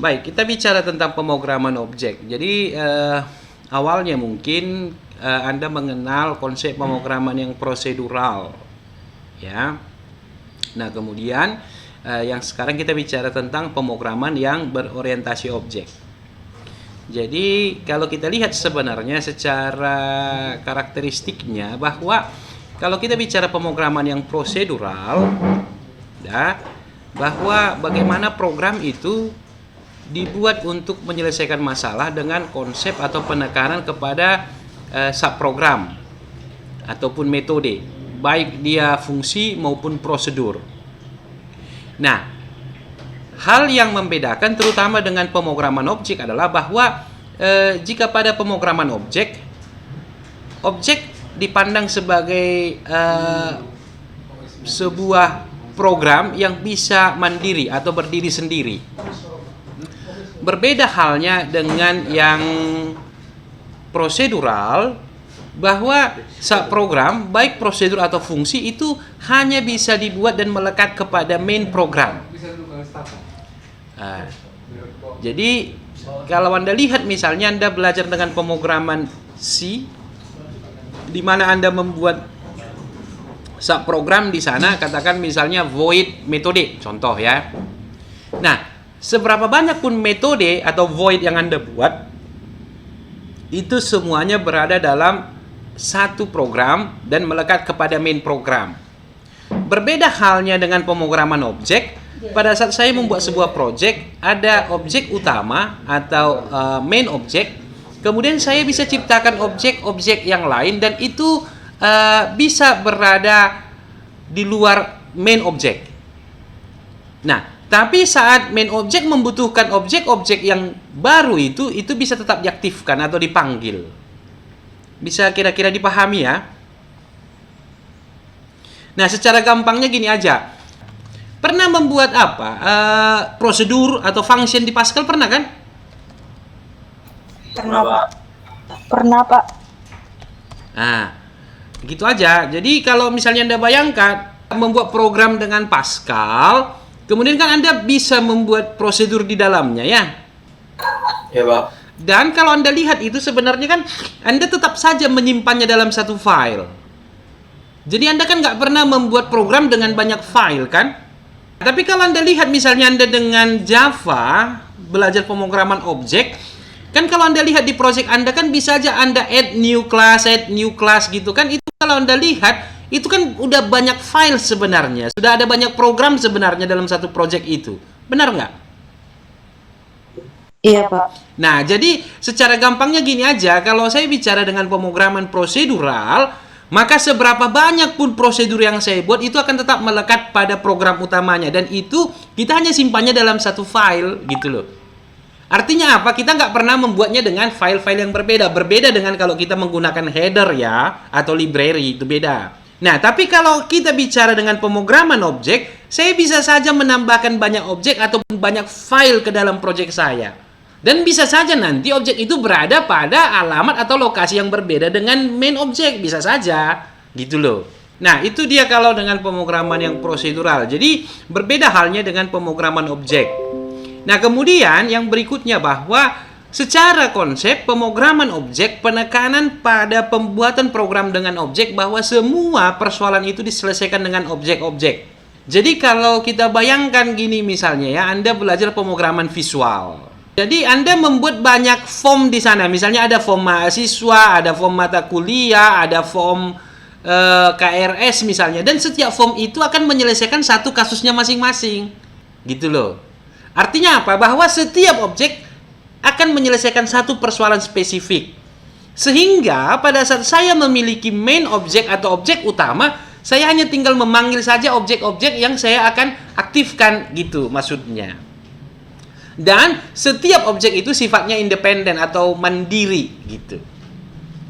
Baik, kita bicara tentang pemrograman objek. Jadi awalnya mungkin Anda mengenal konsep pemrograman yang prosedural, ya. Nah, kemudian yang sekarang kita bicara tentang pemrograman yang berorientasi objek. Jadi kalau kita lihat sebenarnya secara karakteristiknya bahwa kalau kita bicara pemrograman yang prosedural, ya, bahwa bagaimana program itu dibuat untuk menyelesaikan masalah dengan konsep atau penekanan kepada subprogram ataupun metode, baik dia fungsi maupun prosedur. Nah, hal yang membedakan terutama dengan pemrograman objek adalah bahwa jika pada pemrograman objek dipandang sebagai sebuah program yang bisa mandiri atau berdiri sendiri. Berbeda halnya dengan yang prosedural, bahwa subprogram baik prosedur atau fungsi itu hanya bisa dibuat dan melekat kepada main program. Jadi kalau Anda lihat misalnya Anda belajar dengan pemrograman C, di mana Anda membuat subprogram di sana, katakan misalnya void metode, contoh ya. Nah, seberapa banyak pun metode atau void yang Anda buat, itu semuanya berada dalam satu program dan melekat kepada main program. Berbeda halnya dengan pemrograman objek. Pada saat saya membuat sebuah project, ada objek utama atau main objek. Kemudian saya bisa ciptakan objek-objek yang lain dan itu bisa berada di luar main objek. Nah, tapi saat main objek membutuhkan objek-objek yang baru itu bisa tetap diaktifkan atau dipanggil. Bisa kira-kira dipahami ya? Nah, secara gampangnya gini aja. Pernah membuat apa? Prosedur atau function di Pascal pernah kan? Pernah, Pak. Pernah, Pak. Nah, begitu aja. Jadi kalau misalnya Anda bayangkan membuat program dengan Pascal, kemudian kan Anda bisa membuat prosedur di dalamnya ya. Ya, Pak. Dan kalau Anda lihat itu sebenarnya kan Anda tetap saja menyimpannya dalam satu file. Jadi Anda kan nggak pernah membuat program dengan banyak file kan? Tapi kalau Anda lihat misalnya Anda dengan Java belajar pemrograman objek, kan kalau Anda lihat di project Anda kan bisa aja Anda add new class gitu kan. Itu kalau Anda lihat itu kan udah banyak file sebenarnya. Sudah ada banyak program sebenarnya dalam satu project itu. Benar nggak? Iya, Pak. Nah, jadi secara gampangnya gini aja. Kalau saya bicara dengan pemrograman prosedural, maka seberapa banyak pun prosedur yang saya buat itu akan tetap melekat pada program utamanya. Dan itu kita hanya simpannya dalam satu file gitu loh. Artinya apa? Kita nggak pernah membuatnya dengan file-file yang berbeda. Berbeda dengan kalau kita menggunakan header ya, atau library, itu beda. Nah, tapi kalau kita bicara dengan pemrograman objek, saya bisa saja menambahkan banyak objek ataupun banyak file ke dalam project saya. Dan bisa saja nanti objek itu berada pada alamat atau lokasi yang berbeda dengan main objek. Bisa saja, gitu loh. Nah, itu dia kalau dengan pemrograman yang prosedural. Jadi, berbeda halnya dengan pemrograman objek. Nah, kemudian yang berikutnya bahwa secara konsep pemrograman objek, penekanan pada pembuatan program dengan objek bahwa semua persoalan itu diselesaikan dengan objek-objek. Jadi kalau kita bayangkan gini misalnya ya, Anda belajar pemrograman visual. Jadi Anda membuat banyak form di sana. Misalnya ada form mahasiswa, ada form mata kuliah, ada form KRS misalnya. Dan setiap form itu akan menyelesaikan satu kasusnya masing-masing. Gitu loh. Artinya apa? Bahwa setiap objek akan menyelesaikan satu persoalan spesifik. Sehingga pada saat saya memiliki main objek atau objek utama, saya hanya tinggal memanggil saja objek-objek yang saya akan aktifkan gitu maksudnya. Dan setiap objek itu sifatnya independen atau mandiri gitu.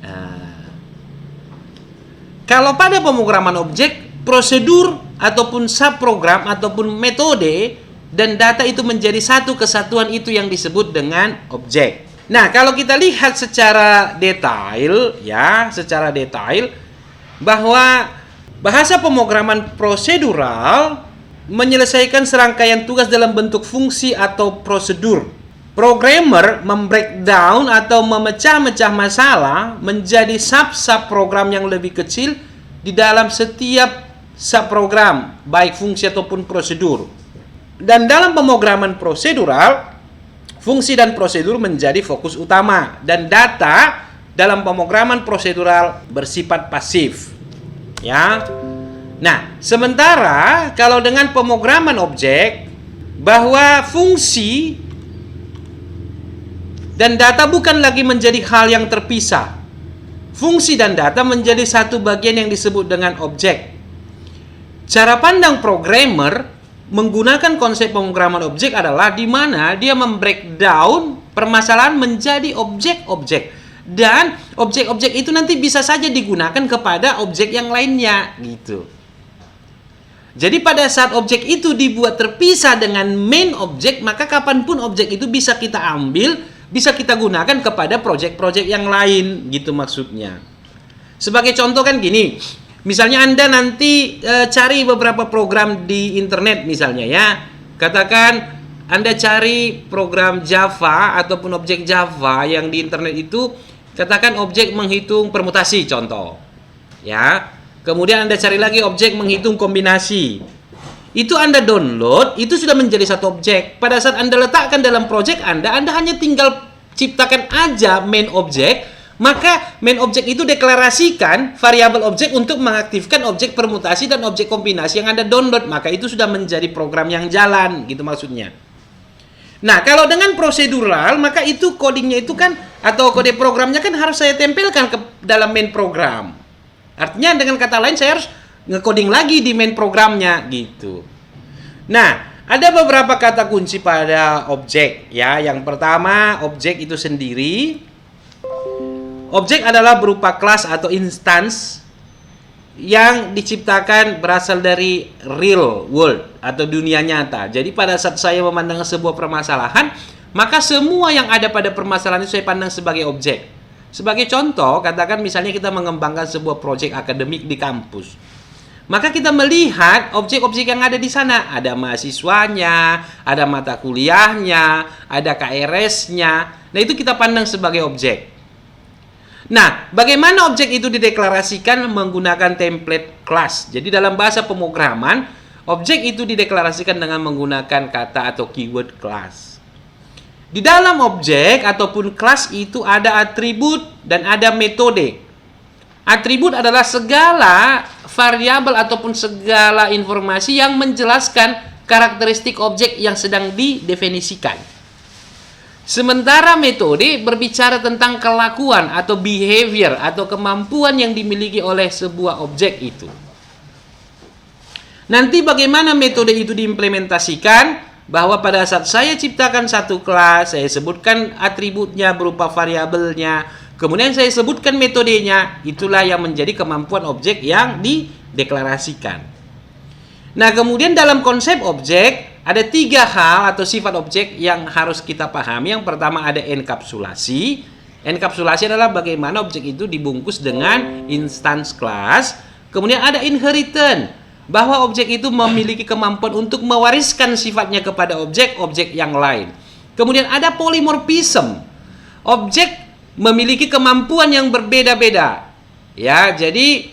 Nah, kalau pada pemrograman objek, prosedur ataupun subprogram ataupun metode dan data itu menjadi satu kesatuan itu yang disebut dengan objek. Nah, kalau kita lihat secara detail ya, secara detail bahwa bahasa pemrograman prosedural menyelesaikan serangkaian tugas dalam bentuk fungsi atau prosedur. Programmer membreakdown atau memecah-mecah masalah menjadi sub-sub program yang lebih kecil di dalam setiap subprogram, baik fungsi ataupun prosedur. Dan dalam pemrograman prosedural, fungsi dan prosedur menjadi fokus utama, dan data dalam pemrograman prosedural bersifat pasif. Ya. Nah, sementara kalau dengan pemrograman objek, bahwa fungsi dan data bukan lagi menjadi hal yang terpisah. Fungsi dan data menjadi satu bagian yang disebut dengan objek. Cara pandang programmer menggunakan konsep pemrograman objek adalah di mana dia membreakdown permasalahan menjadi objek-objek. Dan objek-objek itu nanti bisa saja digunakan kepada objek yang lainnya, gitu. Jadi pada saat objek itu dibuat terpisah dengan main objek, maka kapanpun objek itu bisa kita ambil, bisa kita gunakan kepada project-project yang lain, gitu maksudnya. Sebagai contoh kan gini, misalnya Anda nanti cari beberapa program di internet misalnya ya. Katakan Anda cari program Java ataupun objek Java yang di internet itu, katakan objek menghitung permutasi contoh. Ya. Kemudian Anda cari lagi objek menghitung kombinasi. Itu Anda download, itu sudah menjadi satu objek. Pada saat Anda letakkan dalam project Anda hanya tinggal ciptakan aja main objek, maka main objek itu deklarasikan variabel objek untuk mengaktifkan objek permutasi dan objek kombinasi yang Anda download, maka itu sudah menjadi program yang jalan, gitu maksudnya. Nah, kalau dengan prosedural, maka itu codingnya itu kan, atau kode programnya kan harus saya tempelkan ke dalam main program. Artinya dengan kata lain saya harus nge-coding lagi di main programnya, gitu. Nah, ada beberapa kata kunci pada objek ya. Yang pertama, objek itu sendiri. Objek adalah berupa kelas atau instance yang diciptakan berasal dari real world atau dunia nyata. Jadi pada saat saya memandang sebuah permasalahan, maka semua yang ada pada permasalahan itu saya pandang sebagai objek. Sebagai contoh, katakan misalnya kita mengembangkan sebuah proyek akademik di kampus. Maka kita melihat objek-objek yang ada di sana. Ada mahasiswanya, ada mata kuliahnya, ada KRS-nya. Nah, itu kita pandang sebagai objek. Nah, bagaimana objek itu dideklarasikan menggunakan template class. Jadi dalam bahasa pemrograman, objek itu dideklarasikan dengan menggunakan kata atau keyword class. Di dalam objek ataupun kelas itu ada atribut dan ada metode. Atribut adalah segala variabel ataupun segala informasi yang menjelaskan karakteristik objek yang sedang didefinisikan. Sementara metode berbicara tentang kelakuan atau behavior atau kemampuan yang dimiliki oleh sebuah objek itu. Nanti bagaimana metode itu diimplementasikan? Bahwa pada saat saya ciptakan satu kelas, saya sebutkan atributnya berupa variabelnya, kemudian saya sebutkan metodenya, itulah yang menjadi kemampuan objek yang dideklarasikan. Nah, kemudian dalam konsep objek, ada 3 hal atau sifat objek yang harus kita pahami. Yang pertama ada enkapsulasi. Enkapsulasi adalah bagaimana objek itu dibungkus dengan instance class. Kemudian ada inheritance, bahwa objek itu memiliki kemampuan untuk mewariskan sifatnya kepada objek-objek yang lain. Kemudian ada polymorphism. Objek memiliki kemampuan yang berbeda-beda. Ya, jadi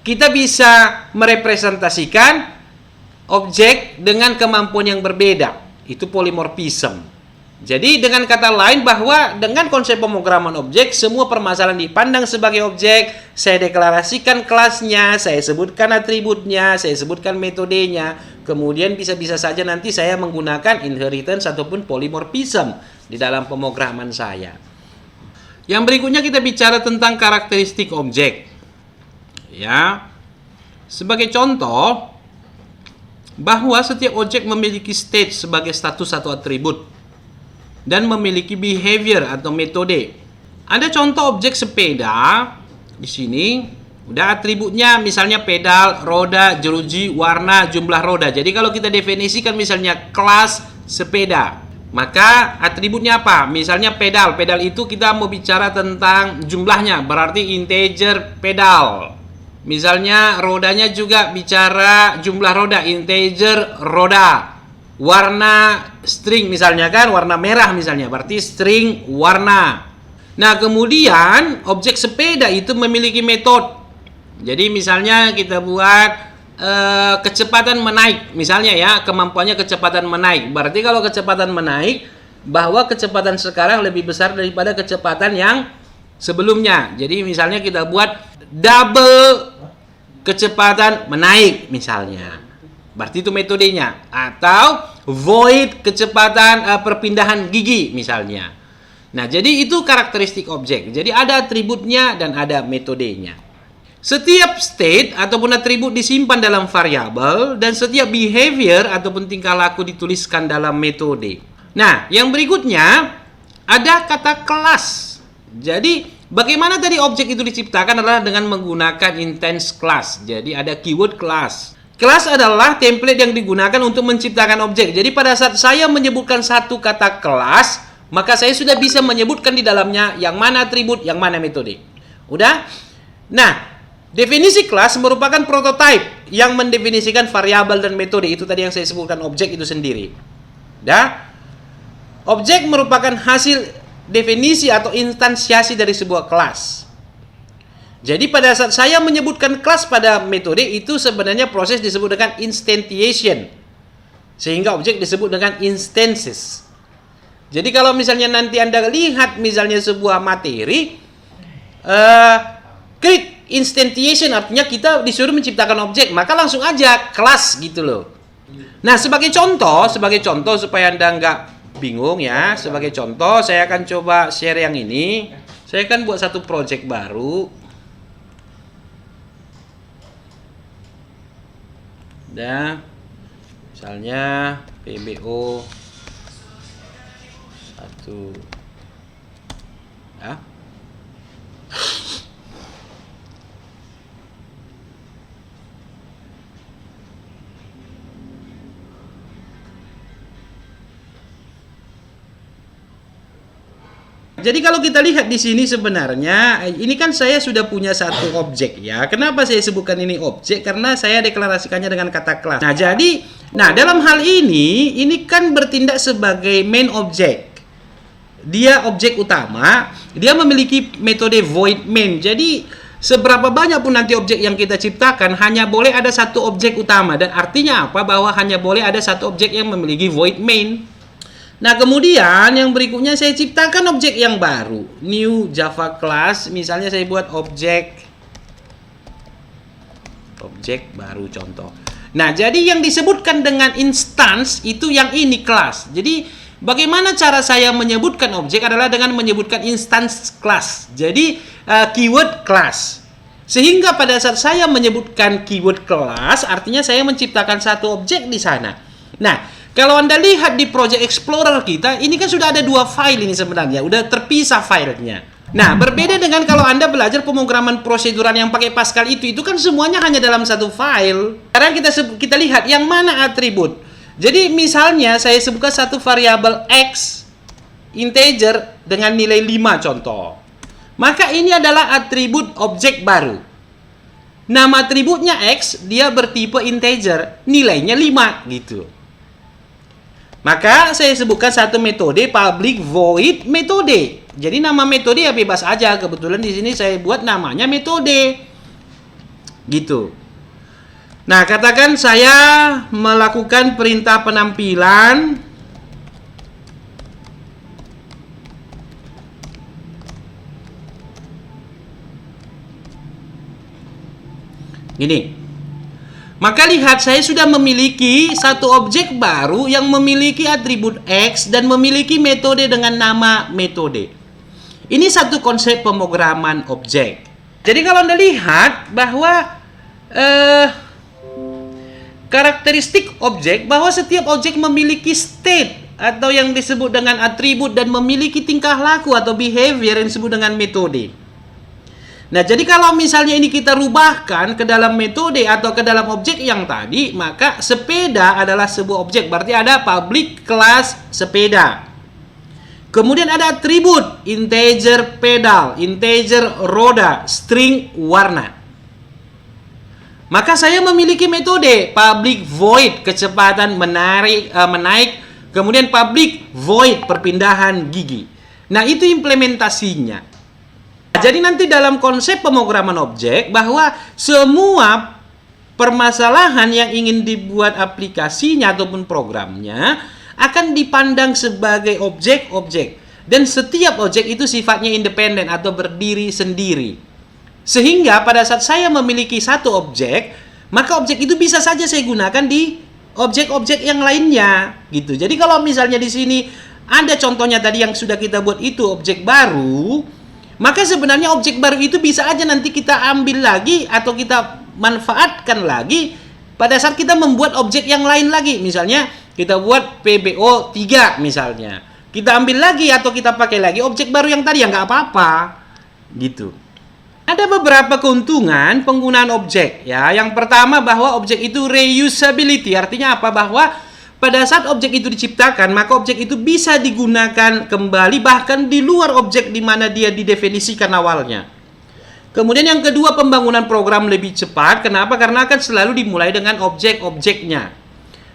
kita bisa merepresentasikan objek dengan kemampuan yang berbeda. Itu polymorphism. Jadi dengan kata lain bahwa dengan konsep pemrograman objek, semua permasalahan dipandang sebagai objek, saya deklarasikan kelasnya, saya sebutkan atributnya, saya sebutkan metodenya, kemudian bisa-bisa saja nanti saya menggunakan inheritance ataupun polymorphism di dalam pemrograman saya. Yang berikutnya kita bicara tentang karakteristik objek. Ya. Sebagai contoh, bahwa setiap objek memiliki state sebagai status atau atribut dan memiliki behavior atau metode. Ada contoh objek sepeda di sini. Udah atributnya misalnya pedal, roda, jeruji, warna, jumlah roda. Jadi kalau kita definisikan misalnya kelas sepeda, maka atributnya apa? Misalnya pedal. Pedal itu kita mau bicara tentang jumlahnya, berarti integer pedal. Misalnya rodanya juga bicara jumlah roda, integer roda. warna string misalnya kan, warna merah misalnya, berarti string warna. Nah, kemudian objek sepeda itu memiliki metode. Jadi misalnya kita buat kecepatan menaik, misalnya ya, kemampuannya kecepatan menaik. Berarti kalau kecepatan menaik, bahwa kecepatan sekarang lebih besar daripada kecepatan yang sebelumnya. Jadi misalnya kita buat double kecepatan menaik misalnya. Berarti itu metodenya. Atau void kecepatan perpindahan gigi misalnya. Nah, jadi itu karakteristik objek. Jadi ada atributnya dan ada metodenya. Setiap state ataupun atribut disimpan dalam variabel dan setiap behavior ataupun tingkah laku dituliskan dalam metode. Nah, yang berikutnya ada kata kelas. Jadi, bagaimana tadi objek itu diciptakan adalah dengan menggunakan instance class. Jadi, ada keyword class. Kelas adalah template yang digunakan untuk menciptakan objek. Jadi, pada saat saya menyebutkan satu kata kelas, maka saya sudah bisa menyebutkan di dalamnya yang mana atribut, yang mana metode. Udah? Nah, definisi kelas merupakan prototipe yang mendefinisikan variabel dan metode. Itu tadi yang saya sebutkan objek itu sendiri. Dah? Objek merupakan hasil definisi atau instansiasi dari sebuah kelas. Jadi pada saat saya menyebutkan kelas pada metode itu sebenarnya proses disebut dengan instantiation. Sehingga objek disebut dengan instances. Jadi kalau misalnya nanti Anda lihat misalnya sebuah materi, klik instantiation artinya kita disuruh menciptakan objek, maka langsung aja kelas gitu loh. Nah, sebagai contoh supaya Anda nggak bingung ya, sebagai contoh saya akan coba share yang ini. Saya akan buat satu project baru. Nah, misalnya PBO 1 ya. Jadi kalau kita lihat di sini sebenarnya ini kan saya sudah punya satu objek ya. Kenapa saya sebutkan ini objek? Karena saya deklarasikannya dengan kata kelas. Nah, dalam hal ini kan bertindak sebagai main object. Dia objek utama, dia memiliki metode void main. Jadi seberapa banyak pun nanti objek yang kita ciptakan hanya boleh ada satu objek utama, dan artinya apa? Bahwa hanya boleh ada satu objek yang memiliki void main. Nah, kemudian yang berikutnya saya ciptakan objek yang baru, new Java class. Misalnya saya buat objek baru contoh. Nah, jadi yang disebutkan dengan instance itu yang ini kelas. Jadi bagaimana cara saya menyebutkan objek adalah dengan menyebutkan instance class. Jadi keyword class. Sehingga pada saat saya menyebutkan keyword class, artinya saya menciptakan satu objek di sana. Nah, kalau Anda lihat di Project Explorer kita, ini kan sudah ada dua file ini sebenarnya, udah terpisah filenya. Nah, berbeda dengan kalau Anda belajar pemrograman prosedural yang pakai Pascal itu kan semuanya hanya dalam satu file. Sekarang kita lihat yang mana atribut. Jadi misalnya saya sebutkan satu variabel X integer dengan nilai 5 contoh. Maka ini adalah atribut objek baru. Nama atributnya X, dia bertipe integer, nilainya 5 gitu. Maka saya sebutkan satu metode public void metode. Jadi nama metode ya bebas aja. Kebetulan di sini saya buat namanya metode. Gitu. Nah, katakan saya melakukan perintah penampilan. Gini. Maka lihat, saya sudah memiliki satu objek baru yang memiliki atribut X dan memiliki metode dengan nama metode. Ini satu konsep pemrograman objek. Jadi kalau Anda lihat bahwa karakteristik objek, bahwa setiap objek memiliki state atau yang disebut dengan atribut dan memiliki tingkah laku atau behavior yang disebut dengan metode. Nah, jadi kalau misalnya ini kita rubahkan ke dalam metode atau ke dalam objek yang tadi, maka sepeda adalah sebuah objek. Berarti ada public class sepeda. Kemudian ada atribut integer pedal, integer roda, string warna. Maka saya memiliki metode public void kecepatan menaik, kemudian public void perpindahan gigi. Nah, itu implementasinya. Jadi nanti dalam konsep pemrograman objek bahwa semua permasalahan yang ingin dibuat aplikasinya ataupun programnya akan dipandang sebagai objek-objek. Dan setiap objek itu sifatnya independen atau berdiri sendiri. Sehingga pada saat saya memiliki satu objek, maka objek itu bisa saja saya gunakan di objek-objek yang lainnya, gitu. Jadi kalau misalnya di sini ada contohnya tadi yang sudah kita buat itu objek baru, maka sebenarnya objek baru itu bisa aja nanti kita ambil lagi atau kita manfaatkan lagi pada saat kita membuat objek yang lain lagi. Misalnya kita buat PBO 3 misalnya. Kita ambil lagi atau kita pakai lagi objek baru yang tadi, ya nggak apa-apa, gitu. Ada beberapa keuntungan penggunaan objek, ya. Yang pertama bahwa objek itu reusability, artinya apa? Bahwa pada saat objek itu diciptakan, maka objek itu bisa digunakan kembali bahkan di luar objek di mana dia didefinisikan awalnya. Kemudian yang kedua, pembangunan program lebih cepat. Kenapa? Karena akan selalu dimulai dengan objek-objeknya.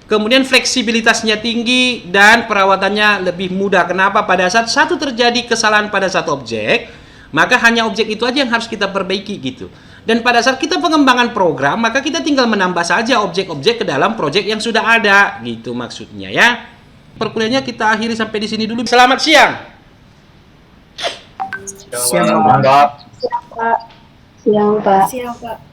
Kemudian fleksibilitasnya tinggi dan perawatannya lebih mudah. Kenapa? Pada saat satu terjadi kesalahan pada satu objek, maka hanya objek itu aja yang harus kita perbaiki gitu. Dan pada saat kita pengembangan program, maka kita tinggal menambah saja objek-objek ke dalam proyek yang sudah ada, gitu maksudnya ya. Perkuliahannya kita akhiri sampai di sini dulu. Selamat siang. Siang, Pak. Siang, Pak. Siang, Pak. Siap, Pak.